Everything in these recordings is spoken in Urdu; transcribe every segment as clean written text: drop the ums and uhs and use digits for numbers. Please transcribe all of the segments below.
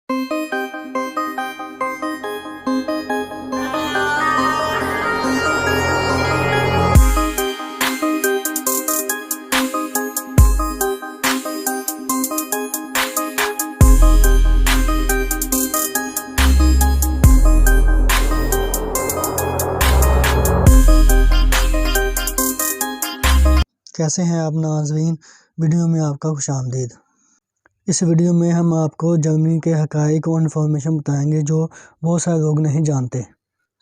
کیسے ہیں آپ ناظرین؟ ویڈیو میں آپ کا خوش آمدید۔ اس ویڈیو میں ہم آپ کو جرمنی کے حقائق اور انفارمیشن بتائیں گے جو بہت سارے لوگ نہیں جانتے۔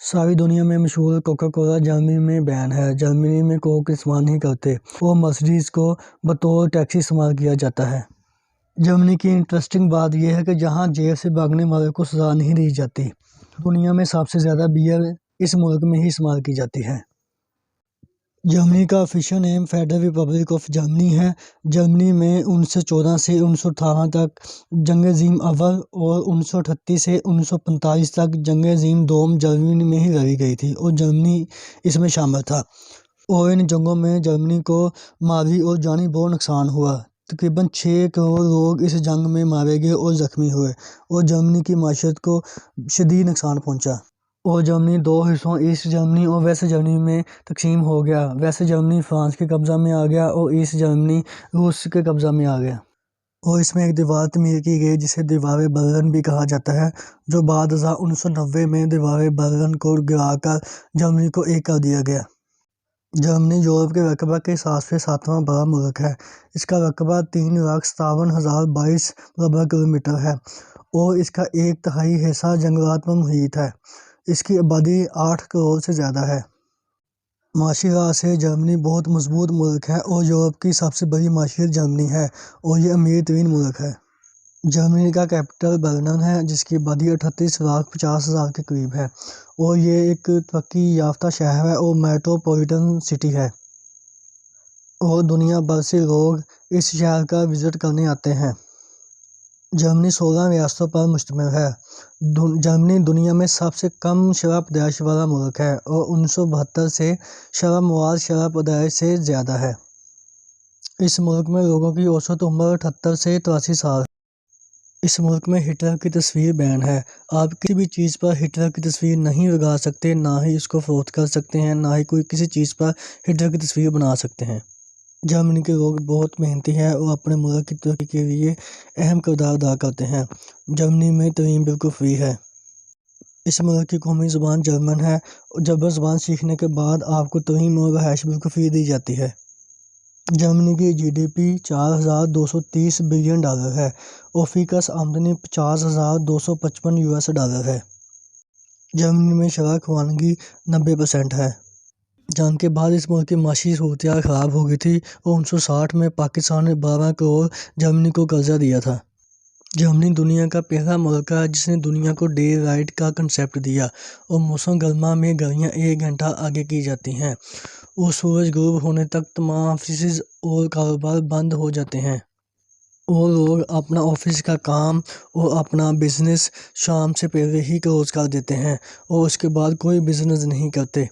ساری دنیا میں مشہور کوکا کولا جرمنی میں بین ہے۔ جرمنی میں کوک استعمال نہیں کرتے اور مرسڈیز کو بطور ٹیکسی استعمال کیا جاتا ہے۔ جرمنی کی انٹرسٹنگ بات یہ ہے کہ جہاں جیل سے بھاگنے والے کو سزا نہیں دی جاتی۔ دنیا میں سب سے زیادہ بیئر اس ملک میں ہی استعمال کی جاتی ہے۔ جرمنی کا official name federal republic of Germany ہے۔ جرمنی میں 1914 سے 1918 تک جنگ عظیم اول اور 1938 سے 1945 تک جنگ عظیم دوم جرمنی میں ہی لڑی گئی تھی اور جرمنی اس میں شامل تھا، اور ان جنگوں میں جرمنی کو مالی اور جانی بہت نقصان ہوا۔ تقریباً 6 کروڑ لوگ اس جنگ میں مارے گئے اور زخمی ہوئے، اور جرمنی کی معیشت کو شدید نقصان پہنچا، اور جرمنی 2 حصوں ایسٹ جرمنی اور ویسٹ جرمنی میں تقسیم ہو گیا۔ ویسٹ جرمنی فرانس کے قبضہ میں آ گیا اور ایسٹ جرمنی روس کے قبضہ میں آ گیا، اور اس میں ایک دیوار تعمیر کی گئی جسے دیوار برلن بھی کہا جاتا ہے، جو بعد ازاں 1990 میں دیوار برلن کو گرا کر جرمنی کو ایک کر دیا گیا۔ جرمنی یورپ کے رقبہ کے حساب سے 7واں بڑا ملک ہے۔ اس کا رقبہ 3,57,022 مربع کلومیٹر ہے، اور اس کا 1/3 حصہ جنگلات پر محیط ہے۔ اس کی آبادی 8 کروڑ سے زیادہ ہے۔ معاشی لحاظ سے جرمنی بہت مضبوط ملک ہے، اور یورپ کی سب سے بڑی معیشت جرمنی ہے، اور یہ امیر ترین ملک ہے۔ جرمنی کا کیپٹل برلن ہے، جس کی آبادی 38,50,000 کے قریب ہے، اور یہ ایک ترقی یافتہ شہر ہے اور میٹروپولیٹن سٹی ہے، اور دنیا بھر سے لوگ اس شہر کا وزٹ کرنے آتے ہیں۔ جرمنی 16 ریاستوں پر مشتمل ہے۔ جرمنی دنیا میں سب سے کم شرح پیدائش والا ملک ہے، اور 1972 سے شرح پیدائش سے زیادہ ہے۔ اس ملک میں لوگوں کی اوسط عمر 78 سے 83 سال ہے۔ اس ملک میں ہٹلر کی تصویر بین ہے۔ آپ کسی بھی چیز پر ہٹلر کی تصویر نہیں لگا سکتے، نہ ہی اس کو فروخت کر سکتے ہیں، نہ ہی کوئی کسی چیز پر ہٹلر کی تصویر بنا سکتے ہیں۔ جرمنی کے لوگ بہت محنتی ہیں اور اپنے ملک کی ترقی کے لیے اہم کردار ادا کرتے ہیں۔ جرمنی میں تعلیم بالکل فری ہے۔ اس ملک کی قومی زبان جرمن ہے، اور جرمن زبان سیکھنے کے بعد آپ کو تعلیم اور رہائش بالکل فری دی جاتی ہے۔ جرمنی کی جی ڈی پی $4,230 بلین ہے، اور فی کس آمدنی $50,255 ہے۔ جرمنی میں شرح خواندگی 90% ہے۔ جنگ کے بعد اس ملک کی معاشی صورتحال خراب ہو گئی تھی، اور 1960 میں پاکستان نے 12 کروڑ جرمنی کو قرضہ دیا تھا۔ جرمنی دنیا کا پہلا ملک ہے جس نے دنیا کو ڈے لائٹ کا کنسیپٹ دیا، اور موسم گرما میں گھڑیاں 1 گھنٹہ آگے کی جاتی ہیں، اور سورج غروب ہونے تک تمام آفیسز اور کاروبار بند ہو جاتے ہیں، اور لوگ اپنا آفس کا کام اور اپنا بزنس شام سے پہلے ہی کلوز کر دیتے ہیں، اور اس کے بعد کوئی بزنس نہیں کرتے۔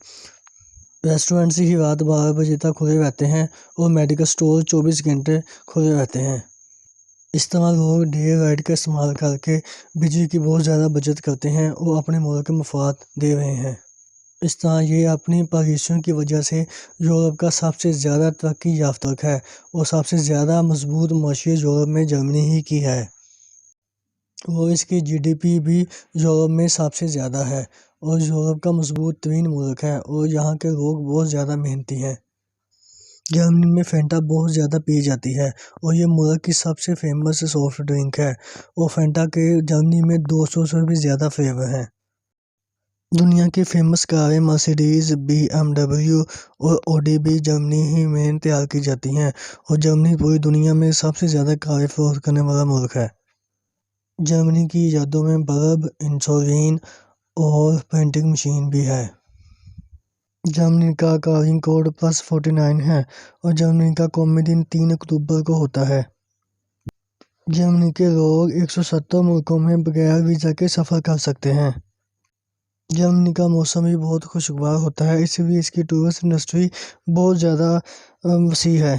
ریسٹورنٹس ہی رات 12 بجے تک کھلے رہتے ہیں، اور میڈیکل سٹور 24 گھنٹے کھلے رہتے ہیں۔ اس طرح لوگ ڈے لائٹ کا استعمال کر کے بجلی کی بہت زیادہ بچت کرتے ہیں اور اپنے ملک کے مفاد دے رہے ہیں۔ اس طرح یہ اپنی پالیسیوں کی وجہ سے یورپ کا سب سے زیادہ ترقی یافتہ ملک ہے، اور سب سے زیادہ مضبوط معیشت یورپ میں جرمنی ہی کی ہے، اور اس کی جی ڈی پی بھی یورپ میں سب سے زیادہ ہے، اور یورپ کا مضبوط ترین ملک ہے، اور یہاں کے لوگ بہت زیادہ محنتی ہیں۔ جرمنی میں فینٹا بہت زیادہ پی جاتی ہے، اور یہ ملک کی سب سے فیمس سافٹ ڈرنک ہے، اور فینٹا کے جرمنی میں 200 سے بھی زیادہ فلیور ہیں۔ دنیا کی فیمس کاریں مرسیڈیز، بی ایم ڈبلیو اور اوڈی بھی جرمنی ہی میں تیار کی جاتی ہیں، اور جرمنی پوری دنیا میں سب سے زیادہ کاریں فروخت کرنے والا ملک ہے۔ جرمنی کی ایجادوں میں بلب، انسولین اور پرنٹنگ مشین بھی ہے۔ جرمنی کا کارنگ کوڈ +49 ہے، اور جرمنی کا قومی دن 3 اکتوبر کو ہوتا ہے۔ جرمنی کے لوگ 170 ملکوں میں بغیر ویزا کے سفر کر سکتے ہیں۔ جرمنی کا موسم بھی بہت خوشگوار ہوتا ہے، اس لیے اس کی ٹورسٹ انڈسٹری بہت زیادہ وسیع ہے۔